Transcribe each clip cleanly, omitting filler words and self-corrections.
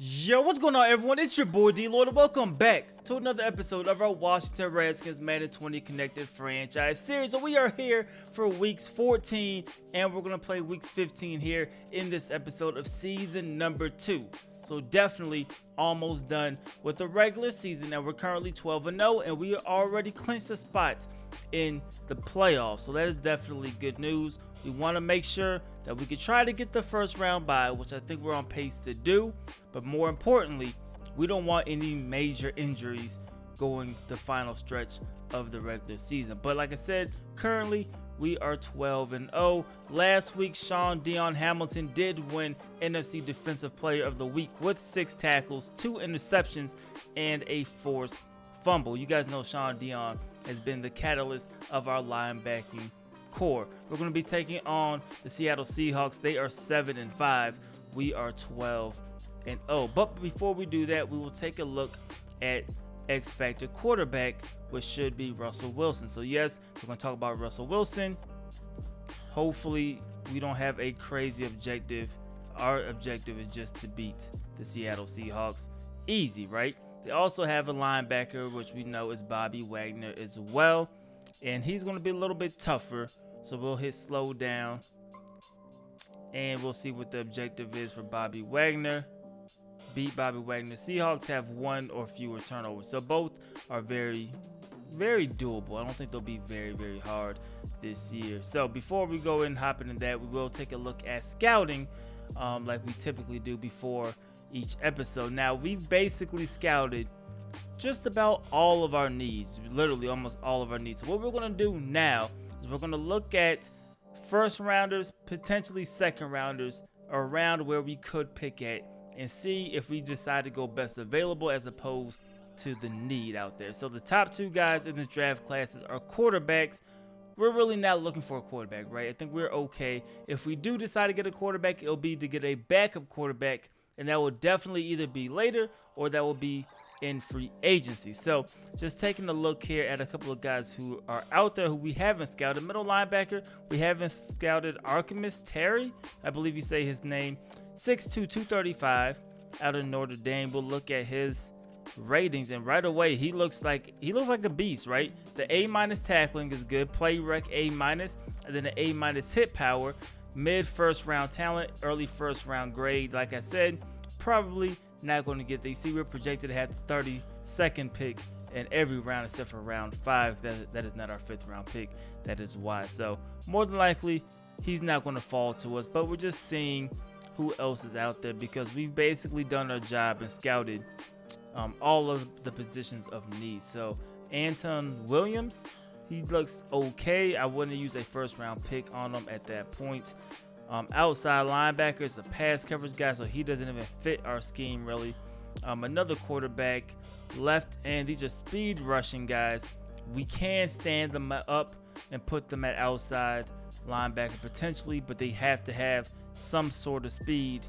Yo, what's going on, everyone? It's your boy DLloyd, and welcome back to another episode of our Washington Redskins Madden 20 Connected Franchise Series. So we are here for weeks 14, and we're going to play weeks 15 here in this episode of season number 2. So definitely almost done with the regular season, and we're currently 12-0, and we already clinched a spot in the playoffs. So that is definitely good news. We want to make sure that we can try to get the first round bye, which I think we're on pace to do. But more importantly, we don't want any major injuries going the final stretch of the regular season. But like I said, currently we are 12-0. Last week, Sean Dion Hamilton did win NFC Defensive Player of the Week with 6 tackles, 2 interceptions, and a forced fumble. You guys know Sean Dion has been the catalyst of our linebacking core. We're going to be taking on the Seattle Seahawks. They are 7-5. We are 12-0. But before we do that, we will take a look at X Factor quarterback, which should be Russell Wilson. So yes, we're going to talk about Russell Wilson. Hopefully we don't have a crazy objective. Our objective is just to beat the Seattle Seahawks. Easy, right? They also have a linebacker, which we know is Bobby Wagner as well. And he's going to be a little bit tougher. So we'll hit slow down. And we'll see what the objective is for Bobby Wagner. Beat Bobby Wagner. Seahawks have 1 or fewer turnovers. So both are very, very doable. I don't think they'll be very, very hard this year. So before we go and hop into that, we will take a look at scouting like we typically do before each episode. Now, we've basically scouted just about all of our needs, literally almost all of our needs. So what we're going to do now is we're going to look at first rounders, potentially second rounders, around where we could pick at, and see if we decide to go best available as opposed to the need out there. So the top 2 guys in this draft classes are quarterbacks. We're really not looking for a quarterback, right? I think we're okay. If we do decide to get a quarterback, it'll be to get a backup quarterback, and that will definitely either be later or that will be in free agency. So just taking a look here at a couple of guys who are out there who we haven't scouted. Middle linebacker, we haven't scouted Artemis Terry. I believe you say his name. 6'2", 235 out of Notre Dame. We'll look at his ratings, and right away he looks like a beast, right? The A- tackling is good, play rec A-, and then the A- hit power, mid first round talent, early first round grade. Like I said, probably not going to get the see we're projected to have the 32nd pick in every round except for round 5. That is not our 5th round pick. That is why. So more than likely he's not going to fall to us, but we're just seeing who else is out there because we've basically done our job and scouted all of the positions of need. So Anton Williams, he looks okay. I wouldn't use a first round pick on him at that point. Outside linebacker is a pass coverage guy, so he doesn't even fit our scheme really. Another quarterback, left end. These are speed rushing guys. We can stand them up and put them at outside linebacker potentially, but they have to have some sort of speed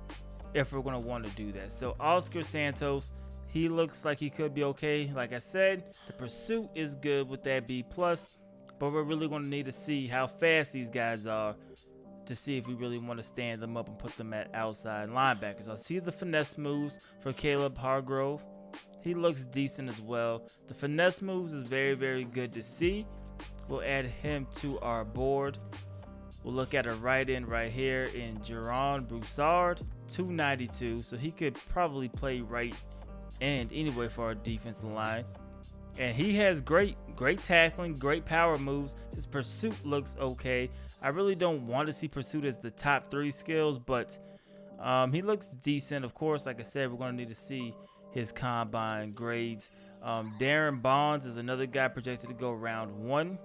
if we're going to want to do that. So Oscar Santos, he looks like he could be okay. Like I said, the pursuit is good with that B+, but we're really going to need to see how fast these guys are to see if we really want to stand them up and put them at outside linebackers. I see the finesse moves for Caleb Hargrove. He looks decent as well. The finesse moves is very, very good to see. We'll add him to our board. We'll look at a right end right here in Jerron Broussard, 292. So he could probably play right end anyway for our defensive line. And he has great tackling, great power moves. His pursuit looks okay. I really don't want to see pursuit as the top 3 skills, but he looks decent. Of course, like I said, we're going to need to see his combine grades. Darren Bonds is another guy projected to go round 1.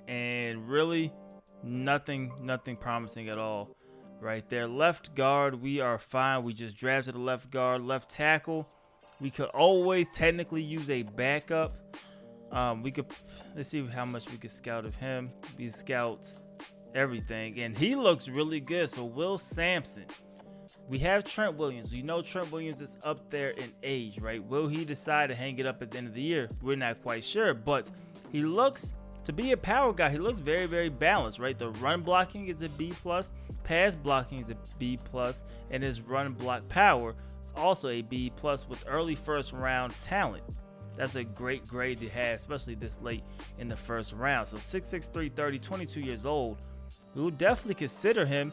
And really nothing promising at all right there. Left guard, we are fine. We just drafted a left guard. Left tackle, we could always technically use a backup. Let's see how much we could scout of him. We scout everything, and he looks really good. So Will Sampson. We have Trent Williams. We know Trent Williams is up there in age, right? Will he decide to hang it up at the end of the year? We're not quite sure, but he looks to be a power guy. He looks very, very balanced, right? The run blocking is a B+, pass blocking is a B+, and his run block power is also a B plus with early first round talent. That's a great grade to have, especially this late in the first round. So 6'6", 330, 22 years old. We will definitely consider him.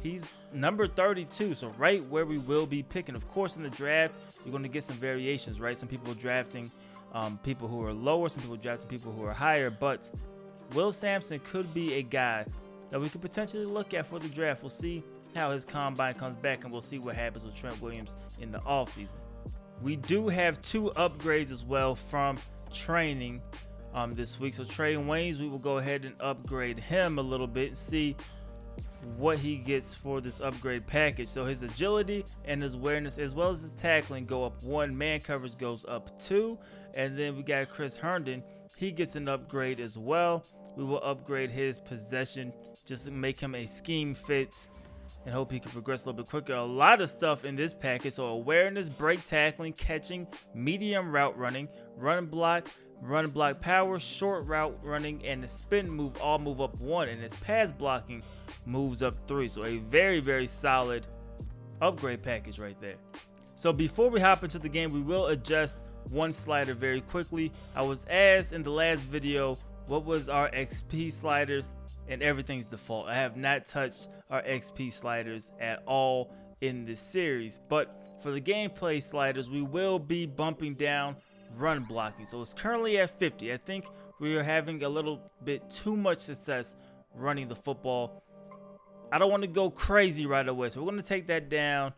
He's number 32, so right where we will be picking. Of course, in the draft, you're going to get some variations, right? Some people drafting people who are lower, some people drafting people who are higher, but Will Sampson could be a guy that we could potentially look at for the draft. We'll see how his combine comes back, and we'll see what happens with Trent Williams in the offseason. We do have 2 upgrades as well from training this week. So Trey Waynes, we will go ahead and upgrade him a little bit and see what he gets for this upgrade package. So his agility and his awareness as well as his tackling go up 1, man coverage goes up 2, and then we got Chris Herndon. He gets an upgrade as well. We will upgrade his possession just to make him a scheme fit and hope he can progress a little bit quicker. A lot of stuff in this package. So awareness, break tackling, catching, medium route running, run block power, short route running, and the spin move all move up 1, and his pass blocking moves up 3. So a very, very solid upgrade package right there. So before we hop into the game, we will adjust one slider very quickly. I was asked in the last video what was our XP sliders, and everything's default. I have not touched our XP sliders at all in this series, but for the gameplay sliders, we will be bumping down run blocking. So it's currently at 50. I think we are having a little bit too much success running the football. I don't want to go crazy right away, so we're going to take that down.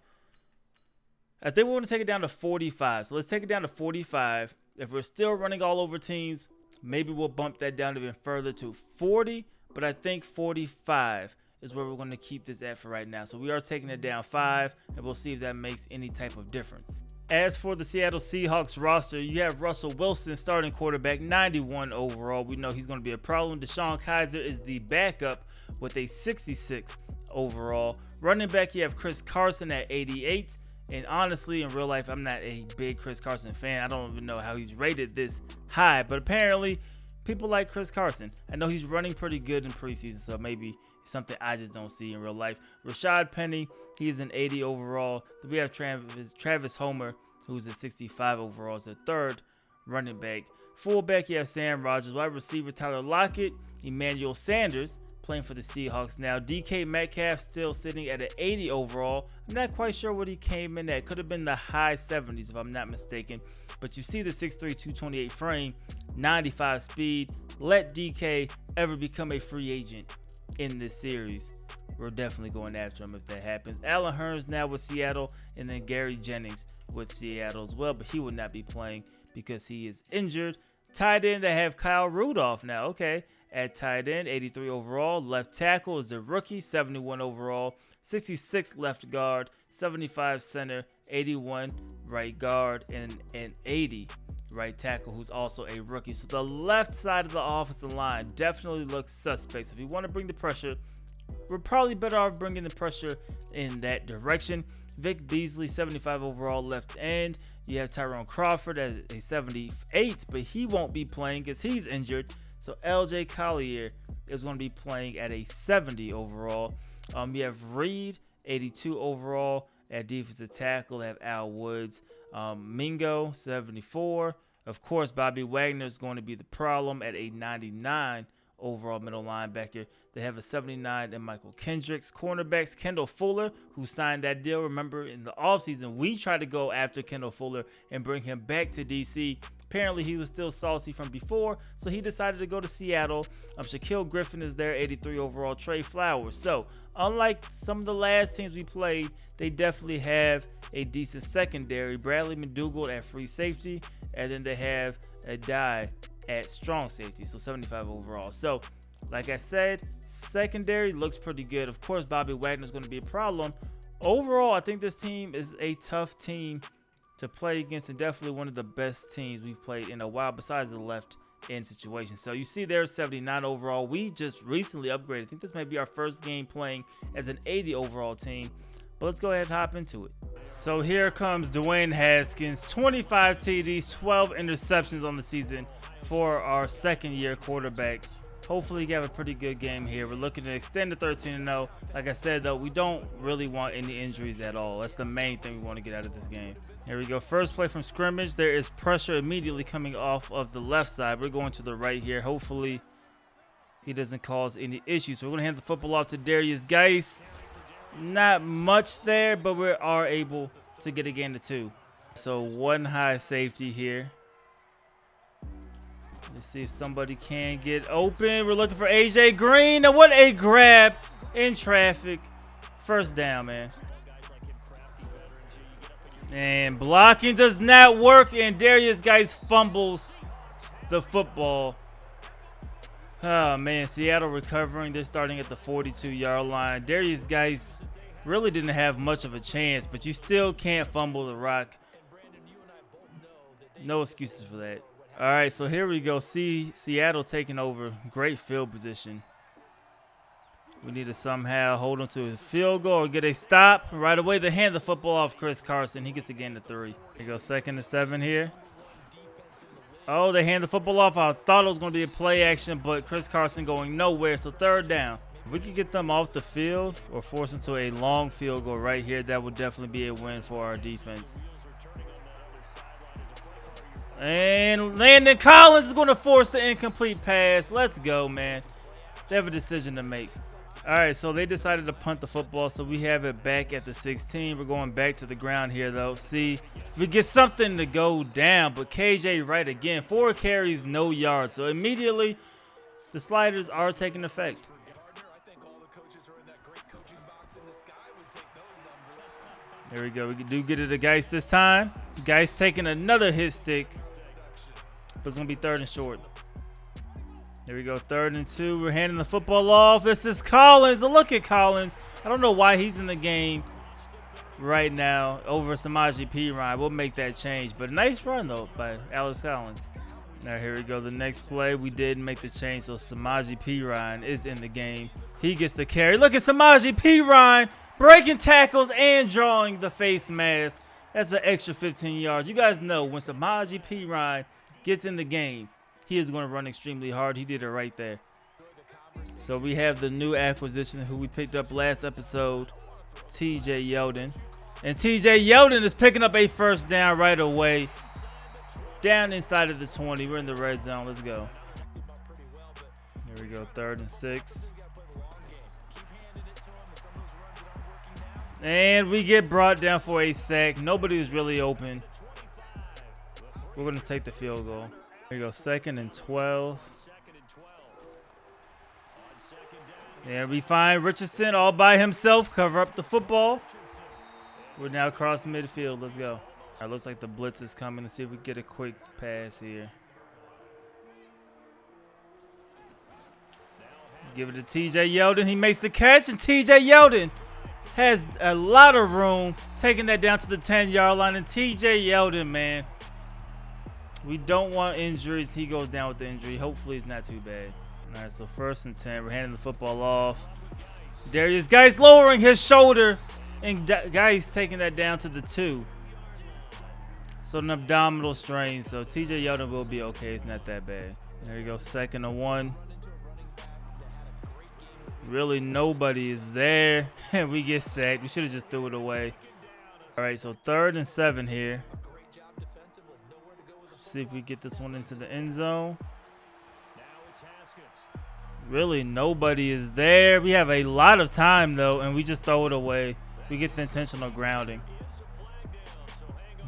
I think we're going to take it down to 45. So let's take it down to 45. If we're still running all over teams, maybe we'll bump that down even further to 40, but I think 45 is where we're going to keep this at for right now. So we are taking it down 5, and we'll see if that makes any type of difference. As for the Seattle Seahawks roster, you have Russell Wilson, starting quarterback, 91 overall. We know he's going to be a problem. DeShone Kizer is the backup with a 66 overall. Running back, you have Chris Carson at 88. And honestly, in real life, I'm not a big Chris Carson fan. I don't even know how he's rated this high. But apparently, people like Chris Carson. I know he's running pretty good in preseason, so maybe it's something I just don't see in real life. Rashad Penny, he's an 80 overall. Then we have Travis Homer, who's a 65 overall, as the 3rd running back. Fullback, you have Sam Rogers. Wide receiver, Tyler Lockett. Emmanuel Sanders, playing for the Seahawks now. DK Metcalf still sitting at an 80 overall. I'm not quite sure what he came in at. Could have been the high 70s if I'm not mistaken. But you see the 6'3", 228 frame, 95 speed. Let DK ever become a free agent in this series, we're definitely going after him if that happens. Alan Hearns now with Seattle, and then Gary Jennings with Seattle as well, but he will not be playing because he is injured. Tight end, they have Kyle Rudolph now. Okay, at tight end, 83 overall. Left tackle is the rookie, 71 overall. 66 left guard, 75 center, 81 right guard, and an 80 right tackle, who's also a rookie. So the left side of the offensive line definitely looks suspect. So if you want to bring the pressure, we're probably better off bringing the pressure in that direction. Vic Beasley, 75 overall left end. You have Tyrone Crawford as a 78, but he won't be playing because he's injured. So LJ Collier is going to be playing at a 70 overall. You have Reed, 82 overall at defensive tackle. They have Al Woods. Mingo, 74. Of course, Bobby Wagner is going to be the problem at a 99 overall middle linebacker. They have a 79 in Michael Kendricks. Cornerbacks, Kendall Fuller, who signed that deal. Remember, in the offseason, we tried to go after Kendall Fuller and bring him back to D.C. Apparently, he was still saucy from before, so he decided to go to Seattle. Shaquille Griffin is there, 83 overall. Trey Flowers. So, unlike some of the last teams we played, they definitely have a decent secondary. Bradley McDougald at free safety, and then they have a Dye at strong safety, so 75 overall. So, like I said, secondary looks pretty good. Of course, Bobby Wagner is going to be a problem. Overall, I think this team is a tough team to play against, and definitely one of the best teams we've played in a while besides the left end situation. So you see there's 79 overall. We just recently upgraded. I think this may be our first game playing as an 80 overall team, but let's go ahead and hop into it. So here comes Dwayne Haskins, 25 TDs, 12 interceptions on the season for our second-year quarterback Hopefully, you have a pretty good game here. We're looking to extend to 13-0. Like I said, though, we don't really want any injuries at all. That's the main thing we want to get out of this game. Here we go. First play from scrimmage. There is pressure immediately coming off of the left side. We're going to the right here. Hopefully, he doesn't cause any issues. So we're going to hand the football off to Darius Geis. Not much there, but we are able to get a gain of 2. So one high safety here. Let's see if somebody can get open. We're looking for AJ Green. Now, what a grab in traffic. First down, man. And blocking does not work, and Darius Geis fumbles the football. Oh, man, Seattle recovering. They're starting at the 42-yard line. Darius Geis really didn't have much of a chance, but you still can't fumble the rock. No excuses for that. All right, so here we go. Seattle taking over. Great field position. We need to somehow hold on to a field goal or get a stop. Right away, they hand the football off Chris Carson. He gets a gain of 3. Here we go, 2nd and 7 here. Oh, they hand the football off. I thought it was going to be a play action, but Chris Carson going nowhere, so 3rd down. If we could get them off the field or force them to a long field goal right here, that would definitely be a win for our defense. And Landon Collins is going to force the incomplete pass. Let's go, man. They have a decision to make. All right, so they decided to punt the football, so we have it back at the 16. We're going back to the ground here, though. See if we get something to go down, but KJ Wright again. 4 carries, no yards. So immediately, the sliders are taking effect. There we go. We do get it to Geis this time. Geis taking another hit stick, but it's going to be 3rd and short. Here we go, 3rd and 2. We're handing the football off. This is Collins. Look at Collins. I don't know why he's in the game right now over Samaje Perine. We'll make that change. But a nice run, though, by Alex Collins. Now, here we go. The next play, we did make the change, so Samaje Perine is in the game. He gets the carry. Look at Samaje Perine breaking tackles and drawing the face mask. That's an extra 15 yards. You guys know when Samaje Perine gets in the game, he is going to run extremely hard. He did it right there. So we have the new acquisition who we picked up last episode, TJ Yeldon. And TJ Yeldon is picking up a 1st down right away. Down inside of the 20. We're in the red zone. Let's go. Here we go, 3rd and 6. And we get brought down for a sack. Nobody was really open. We're going to take the field goal. Here we go, 2nd and 12. There we find Richardson all by himself. Cover up the football. We're now across midfield. Let's go. All right, looks like the blitz is coming. Let's see if we get a quick pass here. Give it to TJ Yeldon. He makes the catch, and TJ Yeldon has a lot of room, taking that down to the 10-yard line. And TJ Yeldon, man, we don't want injuries. He goes down with the injury. Hopefully it's not too bad. All right, so 1st and 10. We're handing the football off. Darius Geis lowering his shoulder, and Geis taking that down to the 2. So an abdominal strain. So TJ Yeldon will be okay. It's not that bad. There you go, 2nd and 1. Really, nobody is there, and we get sacked. We should have just threw it away. All right, so 3rd and 7 here. See if we get this one into the end zone. Really, nobody is there. We have a lot of time, though, and we just throw it away. We get the intentional grounding.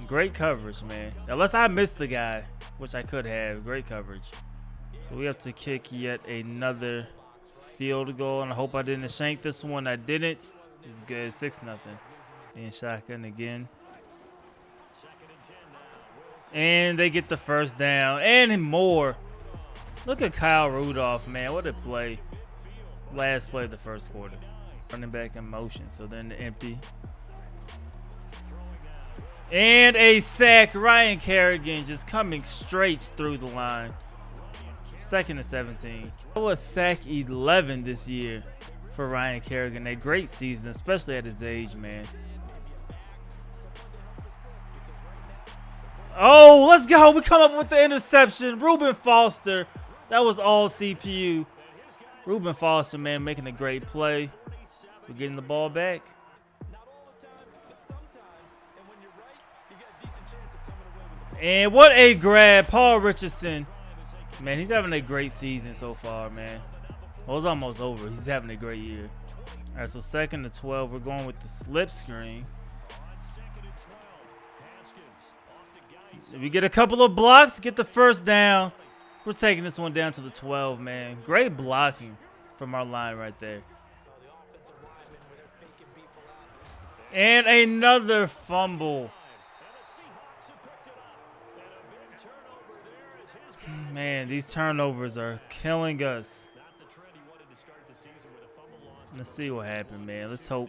Great coverage, man. Unless I missed the guy, which I could have. Great coverage. So we have to kick yet another field goal, and I hope I didn't shank this one. I didn't. It's good. 6-0. And shotgun again. And they get the 1st down and more. Look at Kyle Rudolph, man. What a play. Last play of the 1st quarter. Running back in motion. So then the empty. And a sack. Ryan Kerrigan just coming straight through the line. 2nd and 17. That was sack 11 this year for Ryan Kerrigan. A great season, especially at his age, man. Oh, let's go. We come up with the interception. Reuben Foster. That was all CPU. Reuben Foster, man, making a great play. We're getting the ball back. And what a grab. Paul Richardson. Man, he's having a great season so far, man. Well, it's almost over. He's having a great year. All right, so 2nd and 12. We're going with the slip screen. If we get a couple of blocks, get the first down. We're taking this one down to the 12, man. Great blocking from our line right there. And another fumble. Man, these turnovers are killing us. Let's see what happened, man. Let's hope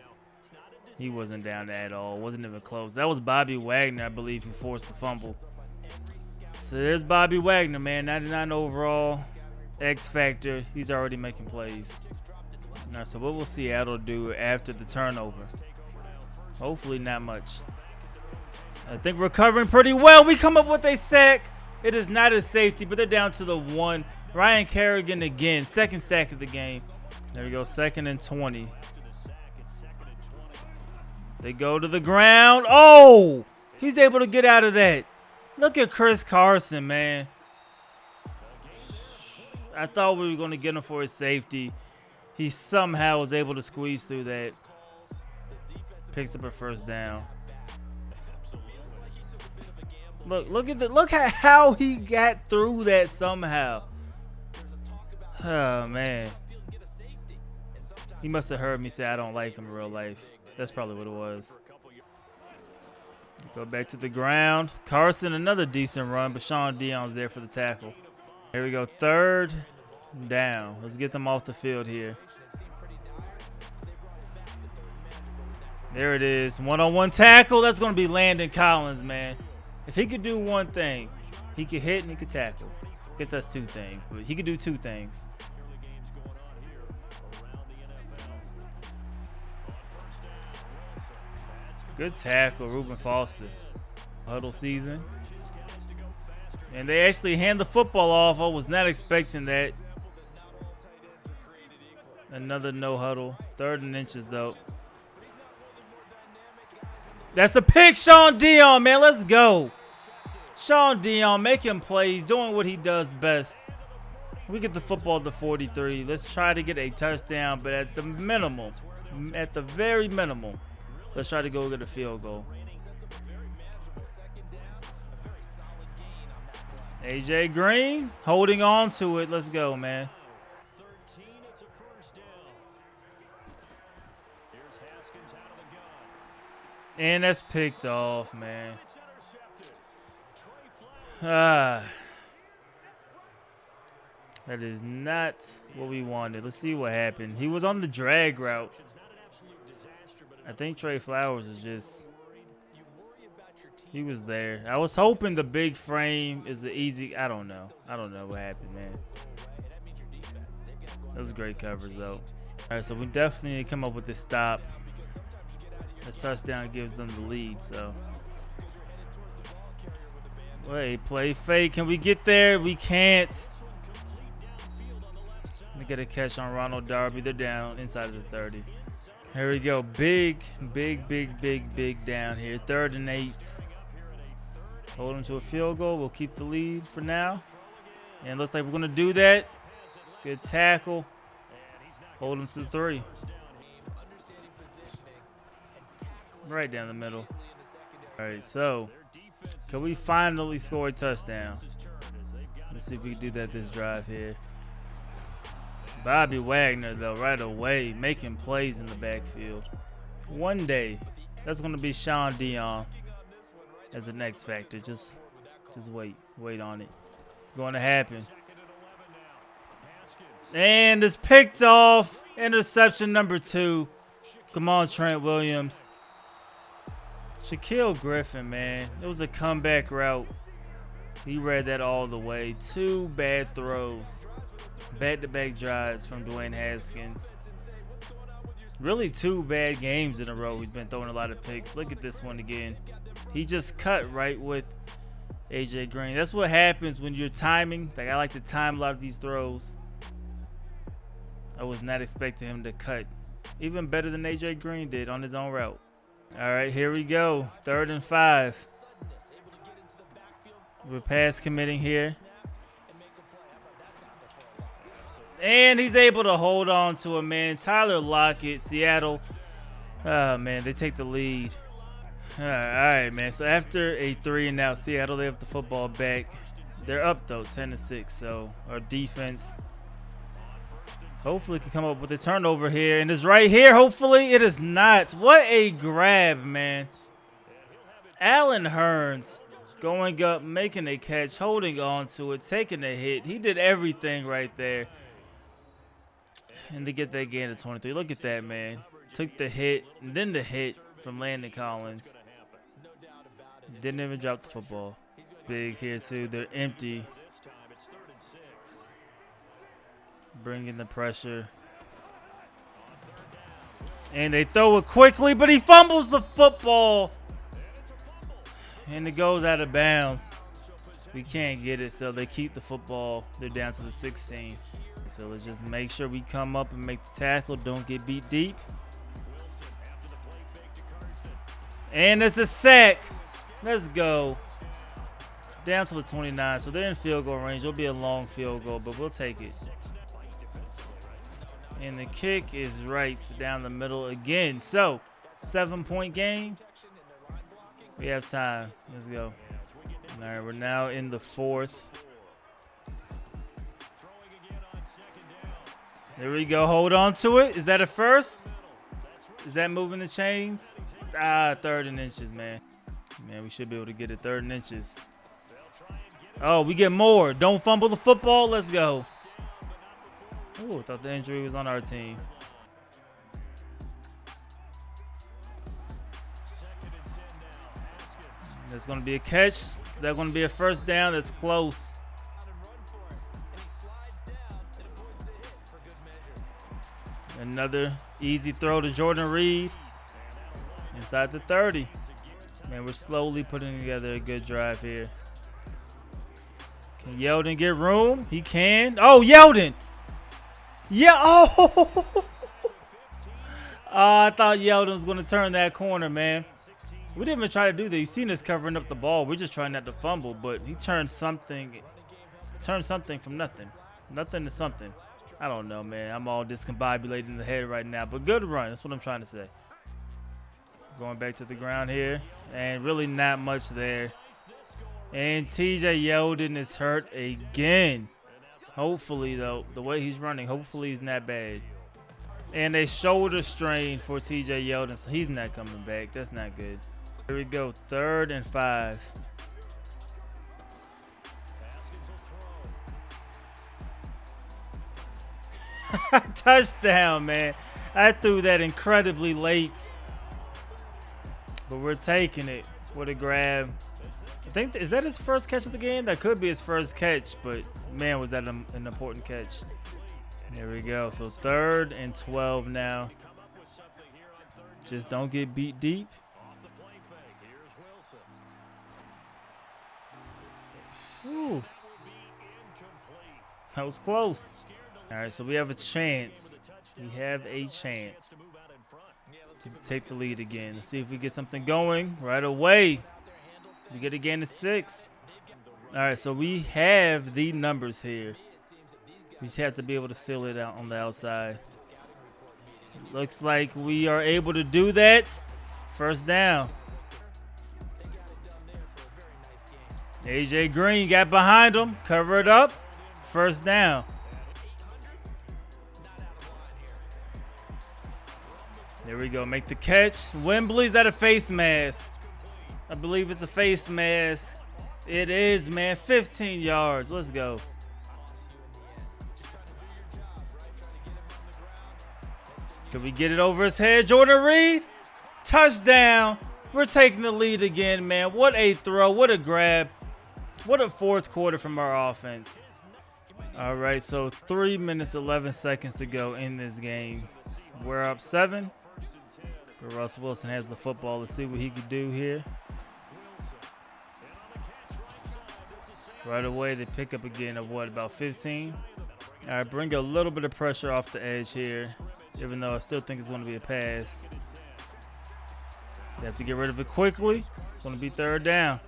he wasn't down at all. Wasn't even close. That was Bobby Wagner, I believe, who forced the fumble. So there's Bobby Wagner, man. 99 overall, X Factor. He's already making plays. All right, so what will Seattle do after the turnover? Hopefully not much. I think we're covering pretty well. We come up with a sack. It is not a safety, but they're down to the 1. Ryan Kerrigan again. 2nd sack of the game. There we go. 2nd and 20. They go to the ground. Oh! He's able to get out of that. Look at Chris Carson, man. I thought we were going to get him for his safety. He somehow was able to squeeze through that. Picks up a first down. Look at how he got through that somehow. Oh man. He must have heard me say I don't like him in real life. That's probably what it was. Go back to the ground. Carson, another decent run, but Sean Dion's there for the tackle. Here we go, 3rd down. Let's get them off the field here. There it is. One-on-one tackle. That's going to be Landon Collins, man. If he could do one thing, he could hit and he could tackle. I guess that's 2 things, but he could do 2 things. Good tackle, Reuben Foster. Huddle season. And they actually hand the football off. I was not expecting that. Another no huddle. 3rd and inches, though. That's a pick, Sean Dion, man. Let's go. Sean Dion making plays, doing what he does best. We get the football to 43. Let's try to get a touchdown, but at the minimum, at the very minimum, let's try to go get a field goal. AJ Green holding on to it. Let's go, man. And that's picked off, man. That is not what we wanted. Let's see what happened. He was on the drag route. I think Trey Flowers is just... He was there. I was hoping the big frame is the easy... I don't know. I don't know what happened, man. That was great coverage, though. All right, so we definitely need to come up with this stop. The touchdown gives them the lead, so. Wait, play fake. Can we get there? We can't. We get a catch on Ronald Darby. They're down inside of the 30. Here we go. Big down here. 3rd and 8. Hold them to a field goal. We'll keep the lead for now. And looks like we're going to do that. Good tackle. Hold them to the 3. Right down the middle. All right, so can we finally score a touchdown? Let's see if we can do that this drive here. Bobby Wagner, though, right away, making plays in the backfield. One day, that's going to be Sean Dion as the next factor. Just wait on it. It's going to happen. And it's picked off. Interception number 2. Come on, Trent Williams. Shaquille Griffin, man. It was a comeback route. He read that all the way. 2 bad throws. Back-to-back drives from Dwayne Haskins. Really 2 bad games in a row. He's been throwing a lot of picks. Look at this one again. He just cut right with AJ Green. That's what happens when you're timing. Like, I like to time a lot of these throws. I was not expecting him to cut. Even better than AJ Green did on his own route. All right, here we go. 3rd and 5. We're pass committing here. And he's able to hold on to a man. Tyler Lockett, Seattle. Oh, man, they take the lead. All right, man. So after a 3 and out, Seattle, they have the football back. They're up, though, 10-6. So our defense hopefully can come up with a turnover here. And it's right here. Hopefully it is not. What a grab, man. Allen Hurns going up, making a catch, holding on to it, taking a hit. He did everything right there. And to get that gain to 23. Look at that, man. Took the hit, and then the hit from Landon Collins. Didn't even drop the football. Big here, too. They're empty. Bringing the pressure. And they throw it quickly, but he fumbles the football. And it goes out of bounds. We can't get it, so they keep the football. They're down to the 16. So let's just make sure we come up and make the tackle. Don't get beat deep. And it's a sack. Let's go. Down to the 29. So they're in field goal range. It'll be a long field goal, but we'll take it. And the kick is right down the middle again. So 7-point game. We have time. Let's go. All right, we're now in the 4th. There we go. Hold on to it. Is that a first? Is that moving the chains? 3rd and inches, man. Man, we should be able to get it 3rd and inches. Oh, we get more. Don't fumble the football. Let's go. Oh, I thought the injury was on our team. There's going to be a catch. That's going to be a first down. That's close. Another easy throw to Jordan Reed. Inside the 30. Man, we're slowly putting together a good drive here. Can Yeldon get room? He can. Oh, Yeldon. Yeah. Oh. I thought Yeldon was going to turn that corner, man. We didn't even try to do that. You've seen us covering up the ball. We're just trying not to fumble, but he turned something from nothing. Nothing to something. I don't know, man. I'm all discombobulated in the head right now, but good run. That's what I'm trying to say. Going back to the ground here, and really not much there. And TJ Yeldon is hurt again. Hopefully, though, the way he's running, hopefully he's not bad. And a shoulder strain for TJ Yeldon, so he's not coming back. That's not good. Here we go, 3rd and 5. Touchdown, man. I threw that incredibly late. But we're taking it. What a grab. I think, is that his first catch of the game? That could be his first catch, but man, was that an important catch. There we go. So 3rd and 12 now. Just don't get beat deep. Ooh. That was close. All right, so we have a chance. We have a chance to take the lead again. Let's see if we get something going right away. We get a gain of 6. All right, so we have the numbers here. We just have to be able to seal it out on the outside. Looks like we are able to do that. First down. AJ Green got behind him, cover it up. First down. There we go. Make the catch. Wembley's that a face mask? I believe it's a face mask. It is, man. 15 yards. Let's go. Can we get it over his head? Jordan Reed. Touchdown. We're taking the lead again, man. What a throw. What a grab. What a 4th quarter from our offense. All right, so 3 minutes, 11 seconds to go in this game. We're up 7. But Russ Wilson has the football. Let's see what he could do here. Right away, they pick up again of what, about 15? All right, bring a little bit of pressure off the edge here, even though I still think it's going to be a pass. You have to get rid of it quickly. It's going to be third down.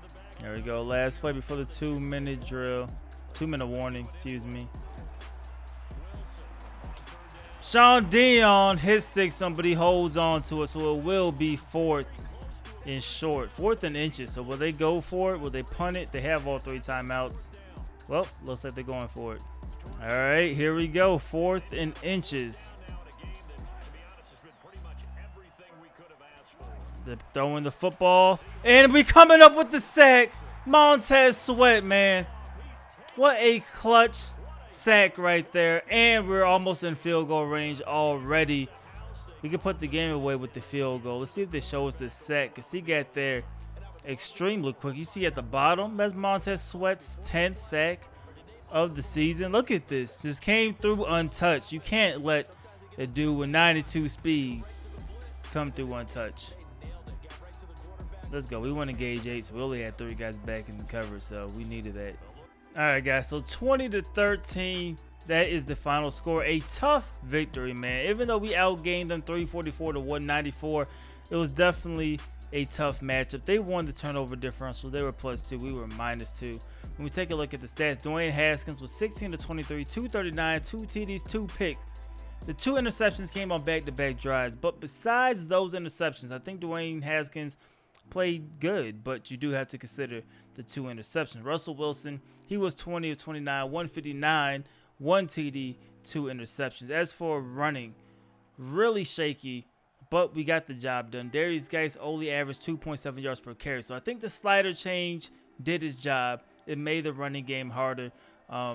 There we go. Last play before the 2-minute drill. 2-minute warning, excuse me. Sean Dion hits 6 but he holds on to it, so it will be 4th and short. 4th and inches. So will they go for it? Will they punt it? They have all 3 timeouts. Well, looks like they're going for it. All right, here we go. 4th and inches. They're throwing the football. And we coming up with the sack. Montez Sweat, man. What a clutch sack right there. And we're almost in field goal range already. We can put the game away with the field goal. Let's see if they show us the sack, because he got there extremely quick. You see at the bottom, that's Montez Sweat's 10th sack of the season. Look at this. Just came through untouched. You can't let a dude with 92 speed come through untouched. Let's go. We want to gauge 8, so we only had 3 guys back in the cover, so we needed that. All right, guys. So 20-13. That is the final score. A tough victory, man. Even though we outgained them 344 to 194, it was definitely a tough matchup. They won the turnover differential. They were +2. We were -2. When we take a look at the stats, Dwayne Haskins was 16-23, 239, 2 TDs, 2 picks. The 2 interceptions came on back-to-back drives. But besides those interceptions, I think Dwayne Haskins played good, but you do have to consider the 2 interceptions. Russell Wilson, he was 20-29, 159, 1 TD, 2 interceptions. As for running, really shaky, but we got the job done. Darius Geis only averaged 2.7 yards per carry, so I think the slider change did its job. It made the running game harder.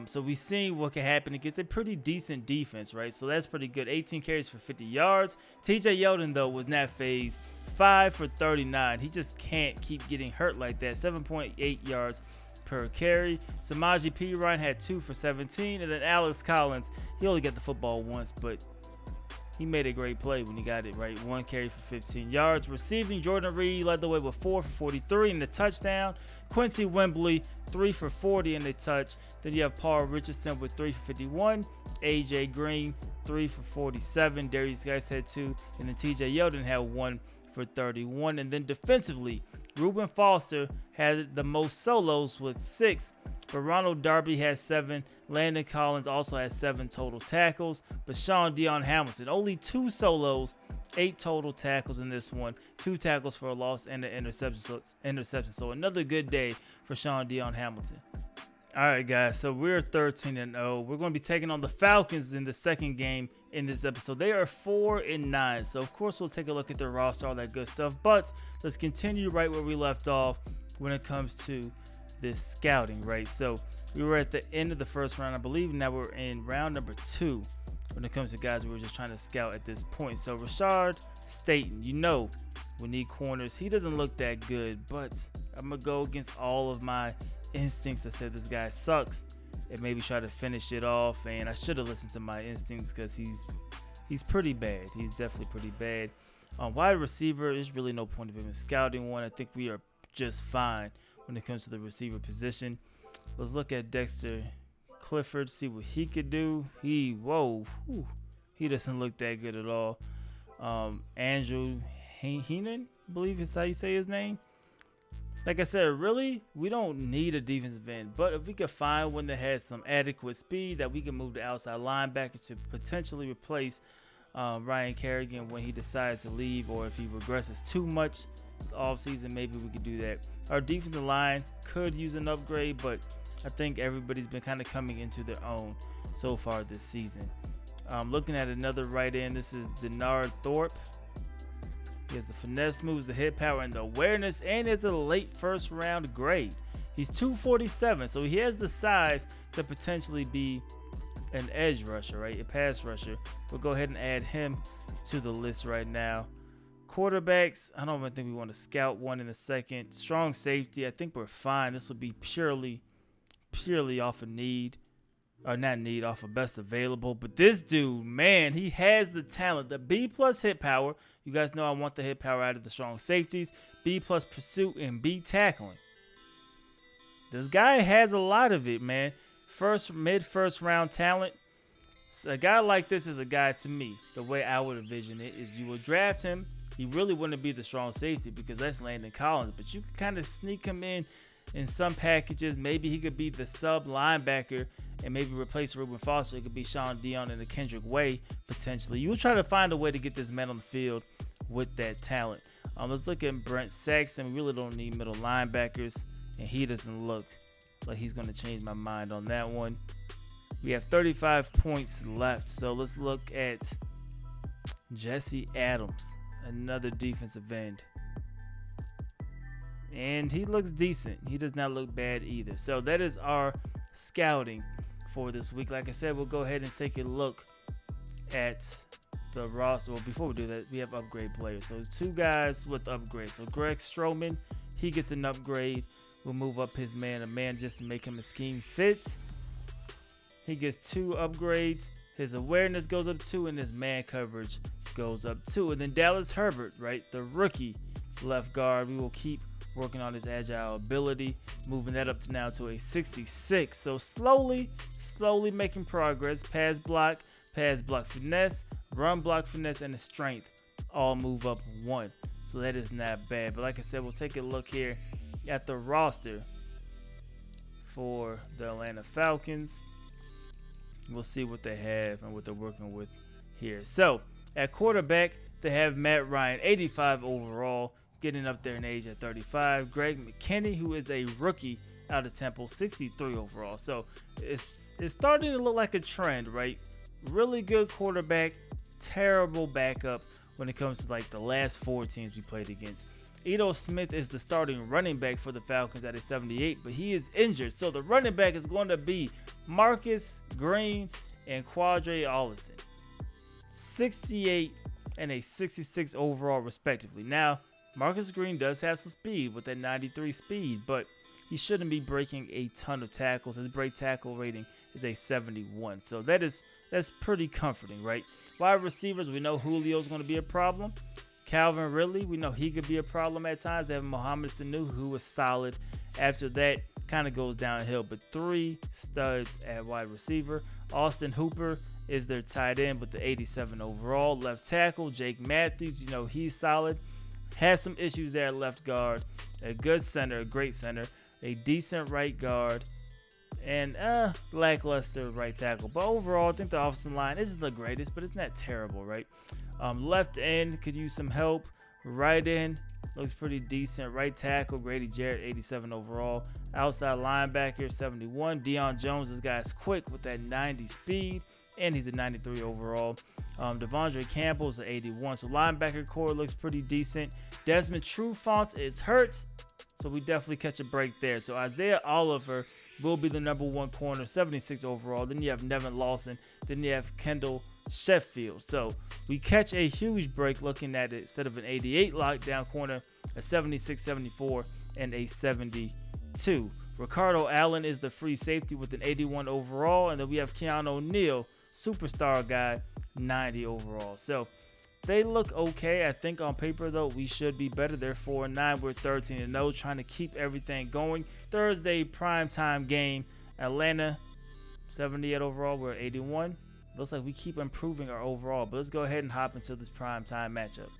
So we seen what can happen against a pretty decent defense, right? So that's pretty good. 18 carries for 50 yards. TJ Yeldon, though, was not phased. 5 for 39. He just can't keep getting hurt like that. 7.8 yards per carry. Samaje Perine had 2 for 17. And then Alex Collins, he only got the football once, but he made a great play when he got it, right? 1 carry for 15 yards. Receiving, Jordan Reed led the way with 4 for 43 and the touchdown. Quincy Wembley, 3 for 40 and the touch. Then you have Paul Richardson with 3 for 51. AJ Green, 3 for 47. Darius Geis had 2. And then TJ Yeldon had 1 for 31. And then defensively, Reuben Foster had the most solos with 6. But Ronald Darby has 7. Landon Collins also has 7 total tackles. But Sean Dion Hamilton, only 2 solos, 8 total tackles in this one. 2 tackles for a loss and an interception. So another good day for Sean Dion Hamilton. All right, guys, so we're 13-0. We're going to be taking on the Falcons in the second game in this episode. They are 4-9. So, of course, we'll take a look at their roster, all that good stuff. But let's continue right where we left off when it comes to this scouting, right? So we were at the end of the first round, I believe. Now we're in round number 2 when it comes to guys we were just trying to scout at this point. So Rashard Staten, you know, we need corners. He doesn't look that good, but I'm going to go against all of my instincts that said this guy sucks and maybe try to finish it off. And I should have listened to my instincts because he's pretty bad. He's definitely pretty bad. Wide receiver, there's really no point of even scouting one. I think we are just fine when it comes to the receiver position. Let's look at Dexter Clifford, see what he could do. He doesn't look that good at all. Andrew Heenan, I believe is how you say his name. Like I said, really, we don't need a defensive end. But if we could find one that has some adequate speed that we can move the outside linebacker to potentially replace Ryan Kerrigan when he decides to leave, or if he regresses too much offseason, maybe we could do that. Our defensive line could use an upgrade, but I think everybody's been kind of coming into their own so far this season. Looking at another right end, this is Denard Thorpe. He has the finesse moves, the hit power, and the awareness, and it's a late first round grade. He's 247, so he has the size to potentially be an edge rusher, right? A pass rusher. We'll go ahead and add him to the list right now. Quarterbacks, I don't even think we want to scout one in a second. Strong safety, I think we're fine. This would be purely off of need. Or not need, off of best available. But this dude, man, he has the talent. The B+ hit power. You guys know I want the hit power out of the strong safeties. B+ pursuit and B tackling. This guy has a lot of it, man. Mid-first round talent. So a guy like this is a guy, to me, the way I would envision it is you would draft him. He really wouldn't be the strong safety because that's Landon Collins, but you could kind of sneak him in some packages. Maybe he could be the sub linebacker and maybe replace Reuben Foster. It could be Sean Dion and a Kendrick Way potentially. You'll try to find a way to get this man on the field with that talent. Let's look at Brent Saxton. We really don't need middle linebackers, and he doesn't look like he's going to change my mind on that one. We have 35 points left, so let's look at Jesse Adams, another defensive end. And he looks decent. He does not look bad either. So that is our scouting for this week. Like I said, we'll go ahead and take a look at the roster. Well, before we do that, we have upgrade players. So 2 guys with upgrades. So Greg Stroman, he gets an upgrade. We'll move up his man, a man just to make him a scheme fit. He gets 2 upgrades. His awareness goes up 2, and his man coverage goes up 2. And then Dallas Herbert, right, the rookie left guard, we will keep working on his agile ability, moving that up to now to a 66. So slowly making progress. Pass block finesse, run block finesse, and the strength all move up 1. So that is not bad. But like I said, we'll take a look here at the roster for the Atlanta Falcons. We'll see what they have and what they're working with here. So at quarterback, they have Matt Ryan, 85 overall, getting up there in age at 35. Greg McKinney, who is a rookie out of Temple, 63 overall. So it's starting to look like a trend, right? Really good quarterback, terrible backup when it comes to like the last 4 teams we played against. Ito Smith is the starting running back for the Falcons at a 78, but he is injured. So the running back is going to be Marcus Green and Quadre Allison. 68 and a 66 overall respectively. Now, Marcus Green does have some speed with that 93 speed, but he shouldn't be breaking a ton of tackles. His break tackle rating is a 71. So that's pretty comforting, right? Wide receivers, we know Julio's going to be a problem. Calvin Ridley, we know he could be a problem at times. They have Mohamed Sanu, who was solid. After that, kind of goes downhill. But 3 studs at wide receiver. Austin Hooper is their tight end with the 87 overall. Left tackle, Jake Matthews, you know he's solid. Has some issues there at left guard. A good center, a great center. A decent right guard. And lackluster right tackle. But overall, I think the offensive line isn't the greatest, but it's not terrible, right? Left end could use some help. Right end looks pretty decent. Right tackle, Grady Jarrett, 87 overall. Outside linebacker, 71. Deion Jones, this guy's quick with that 90 speed, and he's a 93 overall. Devondre Campbell's an 81. So linebacker core looks pretty decent. Desmond Trufant is hurt, so we definitely catch a break there. So Isaiah Oliver will be the number 1 corner, 76 overall. Then you have Nevin Lawson. Then you have Kendall Sheffield. So we catch a huge break looking at it. Instead of an 88 lockdown corner, a 76, 74, and a 72. Ricardo Allen is the free safety with an 81 overall. And then we have Keanu O'Neal, superstar guy, 90 overall. So they look okay. I think on paper, though, we should be better. They're 4-9. We're 13-0, trying to keep everything going. Thursday primetime game. Atlanta, 78 overall. We're 81. Looks like we keep improving our overall. But let's go ahead and hop into this primetime matchup.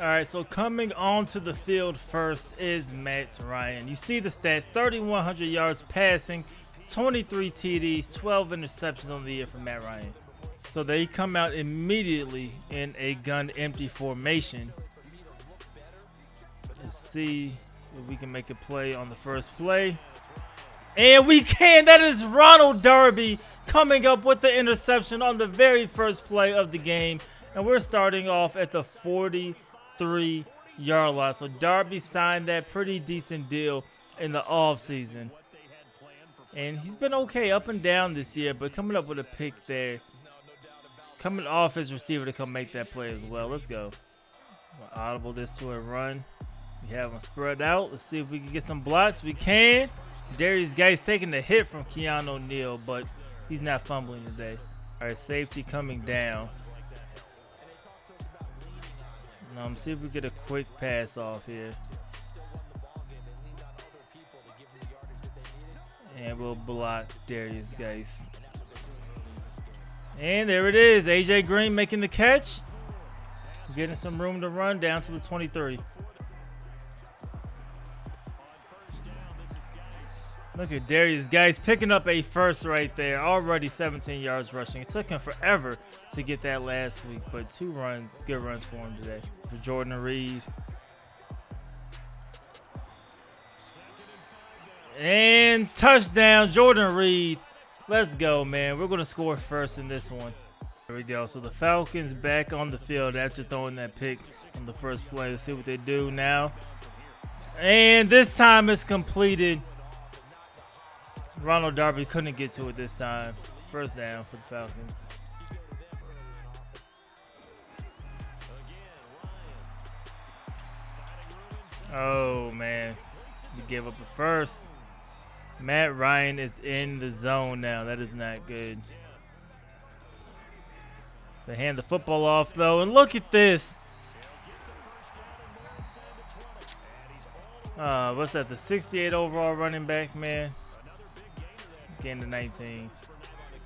All right, so coming onto the field first is Matt Ryan. You see the stats, 3,100 yards passing, 23 TDs, 12 interceptions on the year for Matt Ryan. So they come out immediately in a gun empty formation. Let's see if we can make a play on the first play. And we can. That is Ronald Darby coming up with the interception on the very first play of the game. And we're starting off at the 43-yard line. So Darby signed that pretty decent deal in the offseason. And he's been okay up and down this year, but coming up with a pick there. Coming off his receiver to come make that play as well. Let's go. We'll audible this to a run. We have him spread out. Let's see if we can get some blocks. We can. Darius Geis taking the hit from Keanu O'Neal, but he's not fumbling today. All right, safety coming down. See if we get a quick pass off here. And we'll block Darius Geis. And there it is. AJ Green making the catch. Getting some room to run down to the 23. Look at Darius Guys picking up a first right there. Already 17 yards rushing. It took him forever to get that last week, but 2 runs, good runs for him today. For Jordan Reed. And touchdown, Jordan Reed. Let's go, man. We're going to score first in this one. There we go. So the Falcons back on the field after throwing that pick on the first play. Let's see what they do now. And this time it's completed. Ronald Darby couldn't get to it this time. First down for the Falcons. Oh, man. We gave up a first. Matt Ryan is in the zone now. That is not good. They hand the football off, though. And look at this. What's that? The 68 overall running back, man. Getting to 19.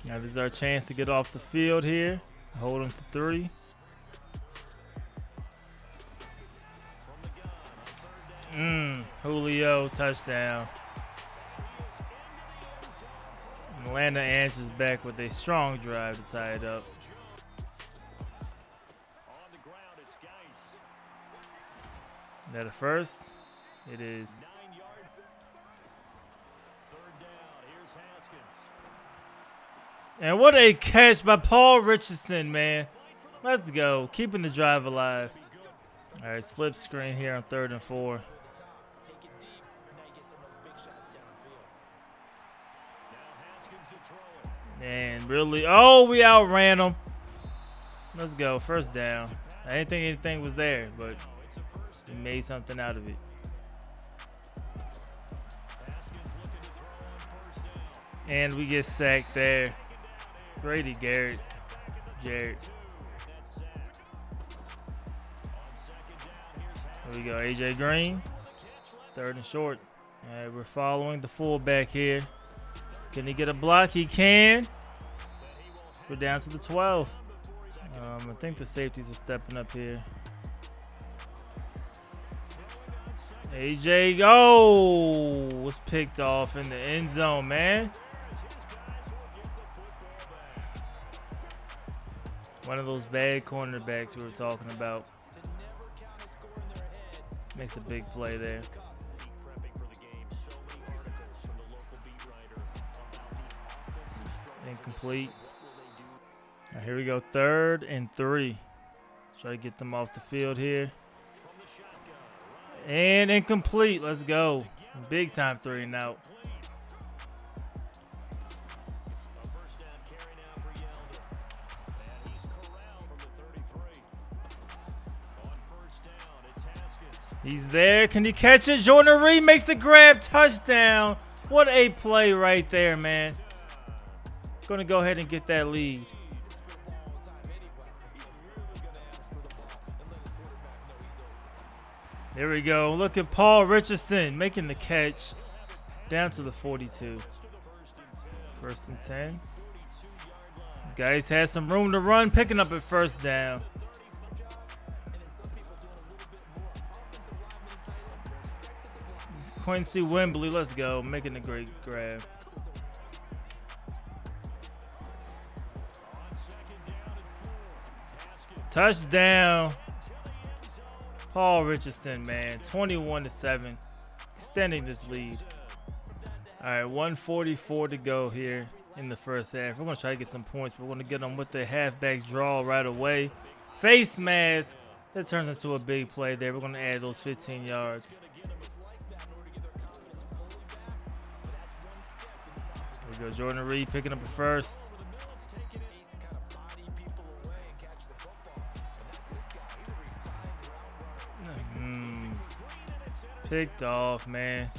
Now this is our chance to get off the field here. Hold them to 3. Julio, touchdown. Atlanta answers back with a strong drive to tie it up. Is that a first? It is. And what a catch by Paul Richardson, man. Let's go. Keeping the drive alive. All right, slip screen here on 3rd and 4. And really, oh, we outran them. Let's go. First down. I didn't think anything was there, but we made something out of it. And we get sacked there. Grady Jarrett. There we go. AJ Green. 3rd and short. All right, we're following the fullback here. Can he get a block? He can. We're down to the 12. I think the safeties are stepping up here. AJ, was picked off in the end zone, man. One of those bad cornerbacks we were talking about. Makes a big play there. Incomplete. Now here we go, 3rd and 3. Try to get them off the field here. And incomplete. Let's go. Big time 3 and out. He's there. Can he catch it? Jordan Reed makes the grab. Touchdown. What a play right there, man. Going to go ahead and get that lead. There we go. Look at Paul Richardson making the catch down to the 42. 1st and 10. Guys has some room to run, picking up at first down. Quincy Wembley, let's go, making a great grab. Touchdown. Paul Richardson, man, 21-7, extending this lead. All right, 1:44 to go here in the first half. We're going to try to get some points, but we're going to get them with the halfback draw right away. Face mask. That turns into a big play there. We're going to add those 15 yards. There we go, Jordan Reed picking up the first. Picked off, man.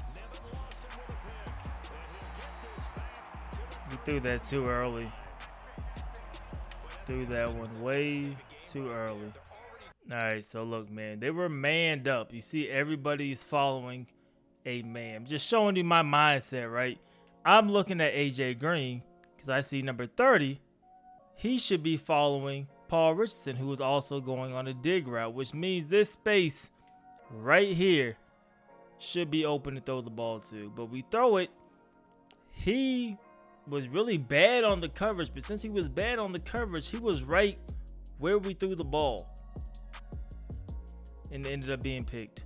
We threw that too early. Threw that one way too early. All right, so look, man, they were manned up. You see, everybody's following a man. I'm just showing you my mindset, right? I'm looking at AJ Green because I see number 30. he should be following Paul Richardson, who was also going on a dig route, which means this space right here should be open to throw the ball to. But we throw it. He was really bad on the coverage, but since he was bad on the coverage, he was right where we threw the ball. And it ended up being picked.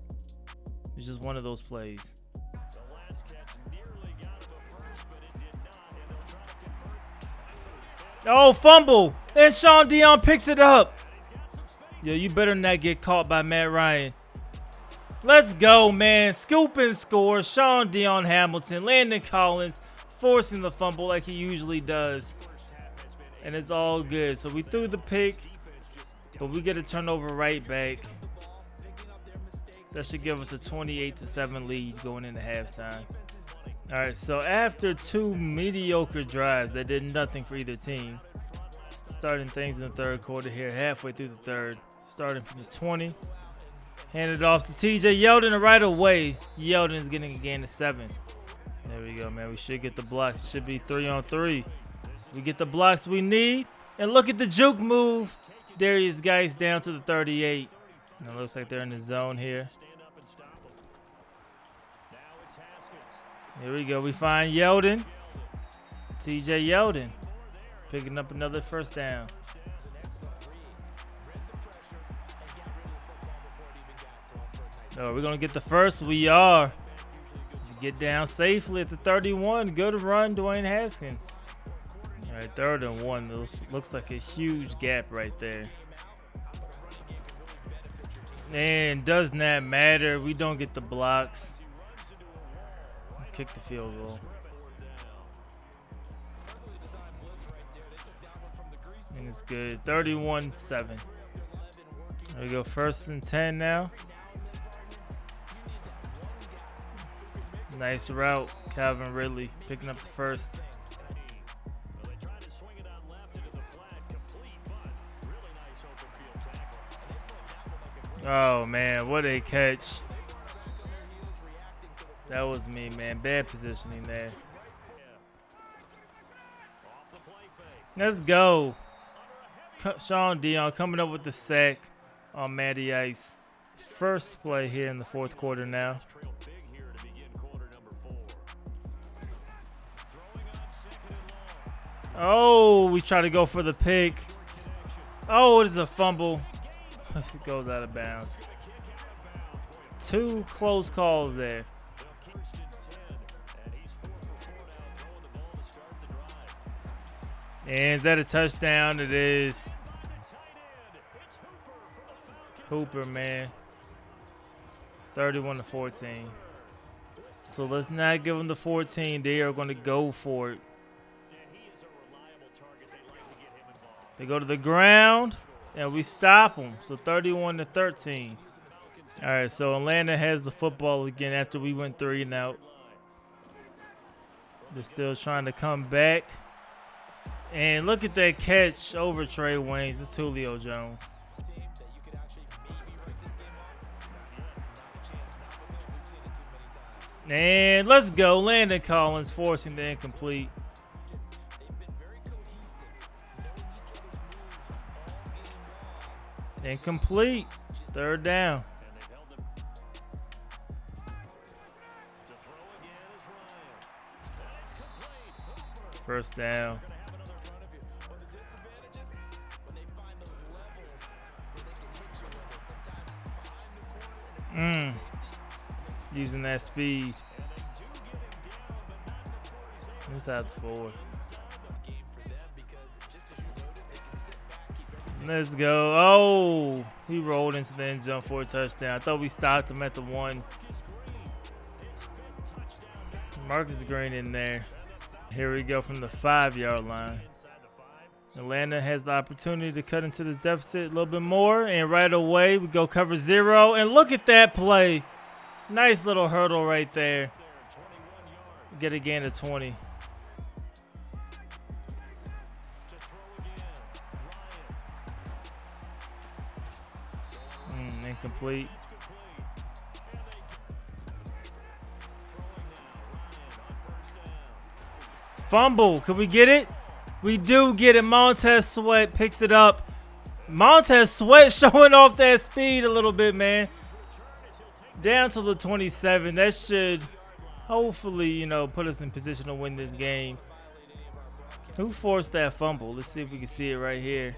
It's just one of those plays. Oh, fumble. And Sean Dion picks it up. Yo, you better not get caught by Matt Ryan. Let's go, man. Scoop and score. Sean Dion Hamilton. Landon Collins forcing the fumble like he usually does. And it's all good. So we threw the pick, but we get a turnover right back. That should give us a 28-7 lead going into halftime. All right, so after 2 mediocre drives that did nothing for either team, starting things in the third quarter here, halfway through the third, starting from the 20, handed off to TJ Yeldon, and right away, Yeldon is getting a gain of 7. There we go, man. We should get the blocks. It should be 3-on-3. We get the blocks we need, and look at the juke move. Darius Geis down to the 38. And it looks like they're in the zone here. Here we go. We find Yeldon. TJ Yeldon picking up another first down. Oh, we're going to get the first. We are. Get down safely at the 31. Good run, Dwayne Haskins. All right, 3rd and 1. Looks like a huge gap right there. And does not matter. We don't get the blocks. Kick the field goal. And it's good. 31-7. There we go. 1st and 10 now. Nice route. Calvin Ridley picking up the first. Oh, man. What a catch. That was me, man. Bad positioning there. Let's go. Sean Dion coming up with the sack on Matty Ice. First play here in the 4th quarter now. Oh, we try to go for the pick. Oh, it is a fumble. It goes out of bounds. 2 close calls there. And is that a touchdown? It is. Hooper, man. 31-14. So let's not give them the 14. They are going to go for it. They go to the ground, and we stop them. So 31-13. All right, so Atlanta has the football again after we went 3 and out. They're still trying to come back. And look at that catch over Trey Waynes. It's Julio Jones. And let's go. Landon Collins forcing the incomplete. Incomplete. 3rd down. First down. Using that speed. Inside the 4. Let's go. Oh, he rolled into the end zone for a touchdown. I thought we stopped him at the 1. Marcus Green in there. Here we go from the 5-yard line. Atlanta has the opportunity to cut into this deficit a little bit more. And right away, we go cover 0. And look at that play. Nice little hurdle right there. Get a gain of 20. Incomplete. Fumble. Could we get it? We do get it. Montez Sweat picks it up. Montez Sweat showing off that speed a little bit, man. Down to the 27. That should hopefully, you know, put us in position to win this game. Who forced that fumble? Let's see if we can see it right here.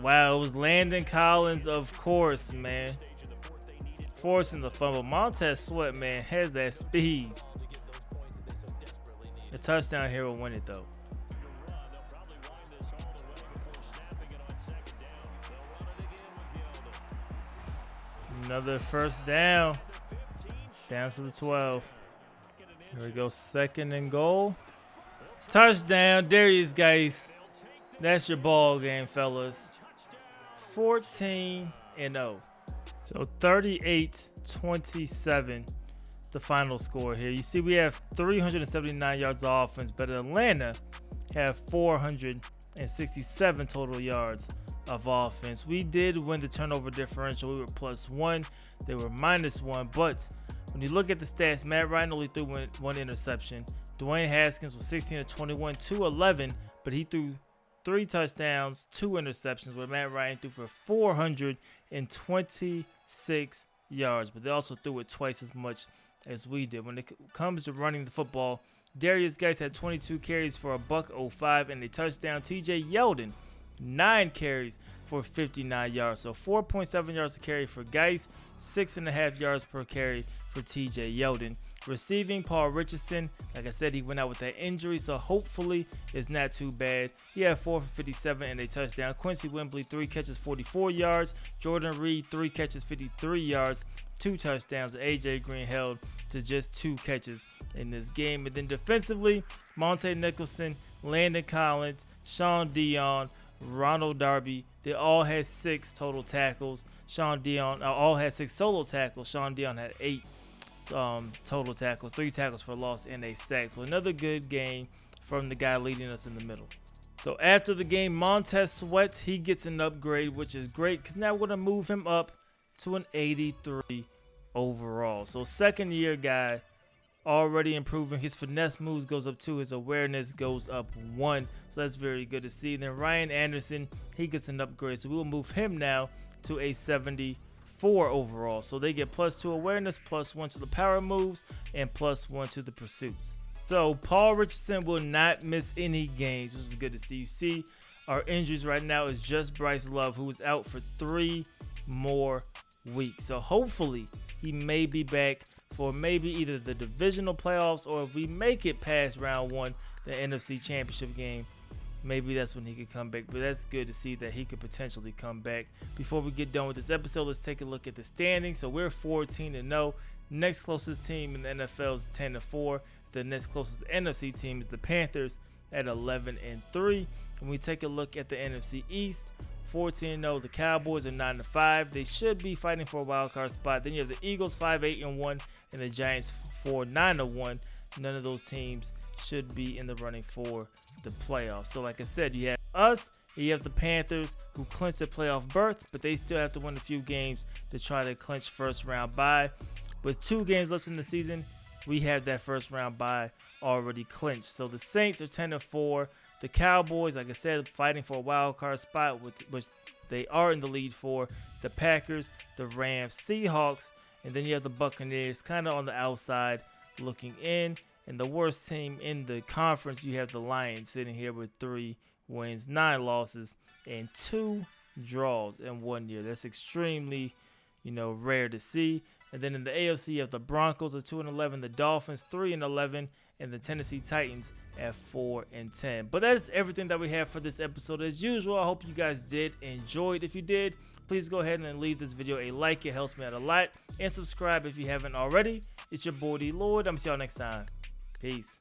Wow, it was Landon Collins, of course, man. Forcing the fumble. Montez Sweat, man, has that speed. A touchdown here will win it, though. Another first down. Down to the 12. Here we go. 2nd and goal. Touchdown. There he is, guys. That's your ball game, fellas. 14-0. So 38-27. The final score here. You see, we have 379 yards of offense, but Atlanta have 467 total yards of offense. We did win the turnover differential. We were +1. They were -1. But when you look at the stats, Matt Ryan only threw one interception. Dwayne Haskins was 16-21, 211, but he threw 3 touchdowns, 2 interceptions, where Matt Ryan threw for 426 yards. But they also threw it twice as much as we did. When it comes to running the football, Darius Geis had 22 carries for $105 and a touchdown. TJ Yeldon, 9 carries for 59 yards. So 4.7 yards a carry for Geis, 6.5 yards per carry for TJ Yeldon. Receiving, Paul Richardson, like I said, he went out with that injury, so hopefully it's not too bad. He had 4 for 57 and a touchdown. Quincy Wembley, 3 catches, 44 yards. Jordan Reed, 3 catches, 53 yards, 2 touchdowns. AJ Green held to just 2 catches in this game. And then defensively, Monte Nicholson, Landon Collins, Sean Dion, Ronald Darby, they all had 6 total tackles. Sean Dion all had 6 solo tackles. Sean Dion had 8 total tackles, 3 tackles for loss and a sack. So another good game from the guy leading us in the middle. So after the game, Montez Sweat, he gets an upgrade, which is great because now we're going to move him up to an 83 overall. So 2nd year guy, already improving. His finesse moves goes up 2. His awareness goes up 1. So that's very good to see. Then Ryan Anderson, he gets an upgrade. So we'll move him now to a 74 overall. So they get +2 awareness, +1 to the power moves, and +1 to the pursuits. So Paul Richardson will not miss any games, which is good to see. You see, our injuries right now is just Bryce Love, who is out for 3 more weeks. So hopefully he may be back for maybe either the divisional playoffs, or if we make it past round 1, the NFC Championship game, maybe that's when he could come back. But that's good to see that he could potentially come back. Before we get done with this episode, let's take a look at the standings. So we're 14-0. Next closest team in the NFL is 10-4. The next closest NFC team is the Panthers at 11-3. When we take a look at the NFC East, 14-0. The Cowboys are 9-5. They should be fighting for a wild card spot. Then you have the Eagles 5-8-1 and the Giants 4-9-1. None of those teams should be in the running for the playoffs. So like I said, you have us, you have the Panthers who clinched a playoff berth, but they still have to win a few games to try to clinch first round bye. With 2 games left in the season, we have that first round bye already clinched. So the Saints are 10-4. The Cowboys, like I said, fighting for a wild card spot, which they are in the lead for. The Packers, the Rams, Seahawks, and then you have the Buccaneers kind of on the outside looking in. And the worst team in the conference, you have the Lions sitting here with 3 wins, 9 losses, and 2 draws in 1 year. That's extremely, rare to see. And then in the AFC, you have the Broncos at 2-11, the Dolphins 3-11, and the Tennessee Titans at 4-10. But that is everything that we have for this episode. As usual, I hope you guys did enjoy it. If you did, please go ahead and leave this video a like. It helps me out a lot. And subscribe if you haven't already. It's your boy DLloyd. I'm see y'all next time. Peace.